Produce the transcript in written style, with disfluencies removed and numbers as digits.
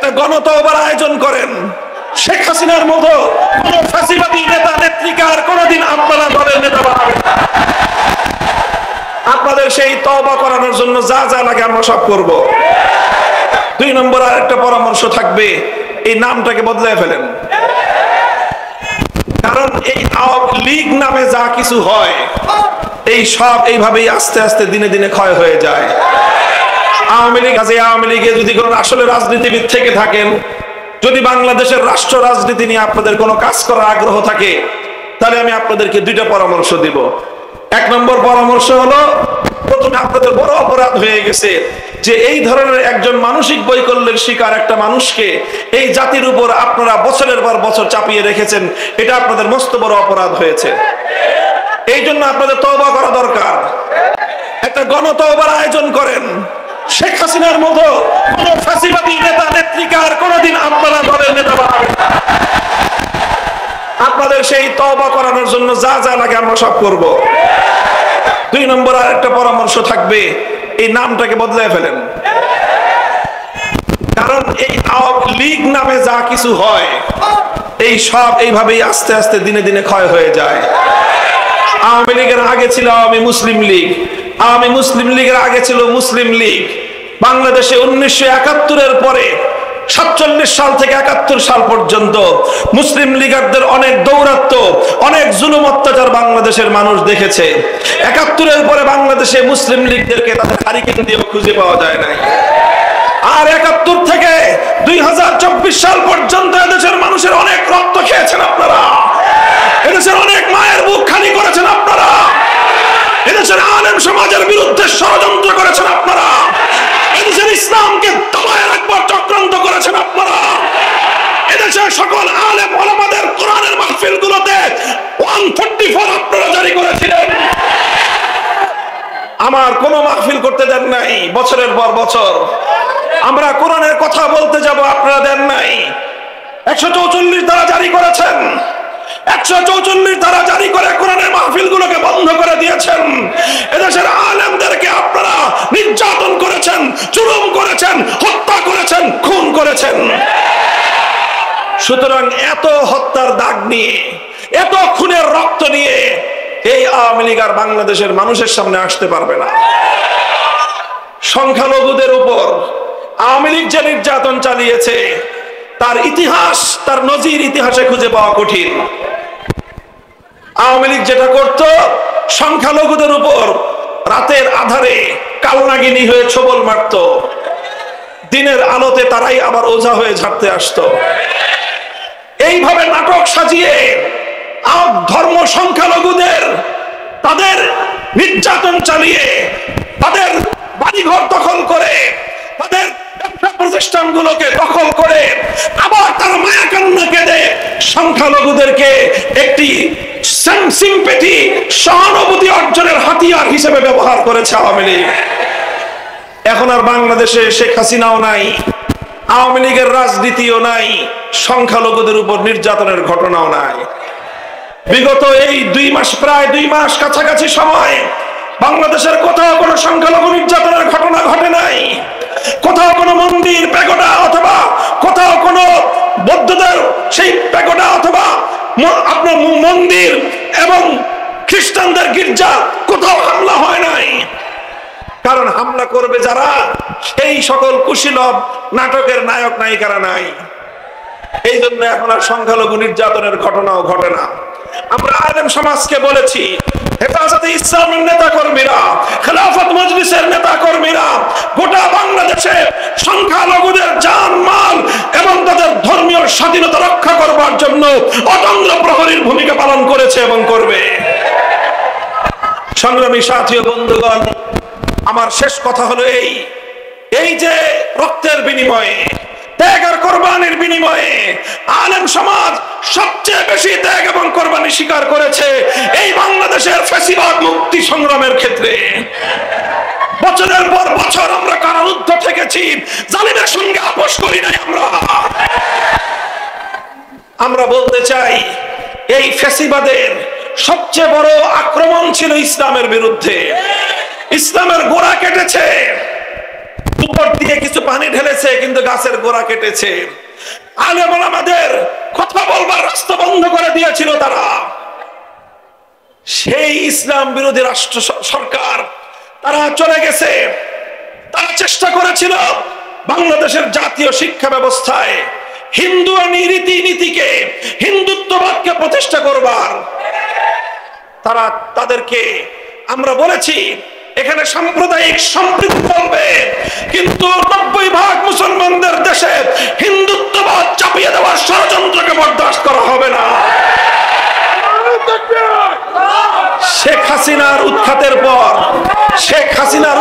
একটা গণতওবার আয়োজন করেন। শেখ হাসিনার মতো কোন ফাঁসিবাদী নেতা নেত্রীকে আর কোনদিন আপনারা দলের নেতা বানাবেন না। আপনাদের সেই তওবা করানোর জন্য যা যা লাগে আমরা সব করব। 2 নম্বর আরেকটা পরামর্শ থাকবে, এই নামটাকে বদলায় ফেলেন। কারণ এই আওয়ামী লীগ নামে যা কিছু হয় এই সব এইভাবেই আস্তে আস্তে দিনে দিনে ক্ষয় হয়ে যায়। আওয়ামী লীগ আছে, আওয়ামী লীগে যদি কোন আসলে রাজনীতিবিদ থেকে থাকেন, যদি বাংলাদেশের রাষ্ট্র রাজনীতি নিয়ে আপনাদের কোনো কাজ করার আগ্রহ থাকে, তাহলে আমি আপনাদেরকে 2টা পরামর্শ দিব। 1 নম্বর পরামর্শ হলো, প্রথমে আপনাদের বড় অপরাধ হয়ে গেছে যে এই ধরনের একজন মানসিক বৈকল্যের শিকার একটা মানুষকে এই জাতির উপর আপনারা বছরের পর বছর চাপিয়ে রেখেছেন। এটা আপনাদের মস্ত বড় অপরাধ হয়েছে। এই জন্য আপনাদের তওবা করা দরকার। একটা গণতওবার আয়োজন করেন। শেখ হাসিনার মতো কোন ফাঁসিবাদী নেতা নেত্রীকে আর কোনদিন আপনারা দলের নেতা বানাবেন না। আপনাদের সেই তওবা করানোর জন্য যা যা লাগে আমরা সব করব। 2 নম্বর আরেকটা পরামর্শ থাকবে, এই নামটাকে বদলায় ফেলেন। কারণ এই আওয়ামী লীগ নামে যা কিছু হয় এই সব এইভাবেই আস্তে আস্তে দিনে দিনে ক্ষয় হয়ে যায়। আওয়ামী লীগের আগে ছিল আওয়ামী মুসলিম লীগ, আওয়ামী মুসলিম লীগের আগে ছিল মুসলিম লীগ। বাংলাদেশে 1971-এর পরে 47 সাল থেকে 71 সাল পর্যন্ত মুসলিম লীগারদের অনেক দৌরাত্ম্য, অনেক জুলুম অত্যাচার বাংলাদেশের মানুষ দেখেছে। 71-এর পরে বাংলাদেশে মুসলিম লীগদেরকে তাদের হারিকেন দিয়েও খুঁজে পাওয়া যায় নাই। আর 71 থেকে 2024 সাল পর্যন্ত এদেশের মানুষের অনেক রক্ত খেয়েছেন আপনারা। এদেশের অনেক মায়ের বুক খালি করেছেন আপনারা। এদেশের আলেম সমাজের বিরুদ্ধে ষড়যন্ত্র করেছেন আপনারা। এদেশের ইসলামকে দমায় রাখবার চক্রান্ত করেছেন আপনারা। এদেশের সকল আলেম ওলামাদের কোরআনের মাহফিলগুলোতে 144 আপনারা জারি করেছিলেন। আমার কোনো মাহফিল করতে দেন নাই বছরের পর বছর। আমরা কোরআনের কথা বলতে যাব, আপনারা দেন নাই। 144 ধারা জারি করেছেন। 144 ধারা জারি করে কোরআনের মাহফিলগুলোকে বন্ধ করে দিয়েছেন। এদেশের আলেমদেরকে আপনারা নির্যাতন করেছেন, জুলুম করেছেন, হত্যা করেছেন, খুন করেছেন। সুতরাং এত হত্যার দাগ নিয়ে, এত খুনের রক্ত নিয়ে এই আওয়ামী লীগ আর বাংলাদেশের মানুষের সামনে আসতে পারবে না। সংখ্যালঘুদের উপর আওয়ামী লীগ যে নির্যাতন চালিয়েছে তার ইতিহাস, তার নজির ইতিহাসে খুঁজে পাওয়া কঠিন। আওয়ামী লীগ যেটা করত, সংখ্যালঘুদের উপর রাতের আধারে কালনাগিনী হয়ে ছোবল মারত, দিনের আলোতে তারাই আবার ওঝা হয়ে ঝাড়তে আসতো। এইভাবে নাটক সাজিয়ে ধর্ম সংখ্যালঘুদের তাদের নির্যাতন চালিয়ে, তাদের বাড়িঘর দখল করে, তাদের ব্যবসা প্রতিষ্ঠানগুলোকে দখল করে, আবার তারা মায়া কান্না কেঁদে সংখ্যালঘুদেরকে একটি সিম্পেথি, সহানুভূতি অর্জনের হাতিয়ার হিসেবে ব্যবহার করেছে আওয়ামী লীগ। এখন আর বাংলাদেশে শেখ হাসিনাও নাই, আওয়ামী লীগের রাজনীতিও নাই, সংখ্যালঘুদের উপর নির্যাতনের ঘটনাও নাই। বিগত এই 2 মাস, প্রায় 2 মাস কাছাকাছি সময় বাংলাদেশের কোথাও কোনো সংখ্যালঘু নির্যাতনের ঘটনা ঘটে নাই। কোথাও কোনো মন্দির, প্যাগোডা অথবা কোথাও কোনো বৌদ্ধদের সেই প্যাগোডা অথবা আপনার মন্দির এবং খ্রিস্টানদের গির্জা কোথাও হামলা হয় নাই। কারণ হামলা করবে যারা, সেই সকল কুশীলব নাটকের নায়ক নায়িকারা নাই। এই জন্য এখন আর সংখ্যালঘু নির্যাতনের ঘটনাও ঘটে না। আমরা আলেম সমাজকে বলেছি, হেফাজতে ইসলামের নেতা কর্মীরা, খেলাফত মজলিসের নেতা কর্মীরা গোটা বাংলাদেশে সংখ্যালঘুদের জান মাল এবং তাদের ধর্মীয় স্বাধীনতা রক্ষা করবার জন্য অতন্দ্র প্রহরীর ভূমিকা পালন করেছে এবং করবে। সংগ্রামী সাথী ও বন্ধুগণ, আমার শেষ কথা হলো এই যে রক্তের বিনিময়ে, ত্যাগ আর কোরবানির বিনিময়ে আলেম সমাজ সবচেয়ে বেশি ত্যাগ এবং কোরবানি স্বীকার করেছে এই বাংলাদেশের ফ্যাসিবাদ মুক্তি সংগ্রামের ক্ষেত্রে। বছরের পর বছর আমরা কারারুদ্ধ থেকেছি, জালিমের সঙ্গে আপোষ করি নাই। আমরা বলতে চাই, এই ফ্যাসিবাদের সবচেয়ে বড় আক্রমণ ছিল ইসলামের বিরুদ্ধে। ইসলামের গোড়া কেটেছে, উপর দিয়ে কিছু পানি ঢেলেছে কিন্তু গাছের গোড়া কেটেছে। আলেম ওলামাদের কথা বলবার রাস্তা বন্ধ করে দিয়েছিল তারা। সেই ইসলাম বিরোধী রাষ্ট্র সরকার তারা চলে গেছে। তারা চেষ্টা করেছিল বাংলাদেশের জাতীয় শিক্ষা ব্যবস্থায় হিন্দু রীতিনীতিকে, হিন্দুত্ববাদকে প্রতিষ্ঠা করবার। তাদেরকে আমরা বলেছি এখানে সাম্প্রদায়িক সম্প্রীতি চলবে, কিন্তু 90% মুসলমানদের দেশে হিন্দুত্ববাদ চাপিয়ে দেওয়ার ষড়যন্ত্রকে বরদাস্ত করা হবে না। শেখ হাসিনার উৎখাতের পর, শেখ হাসিনার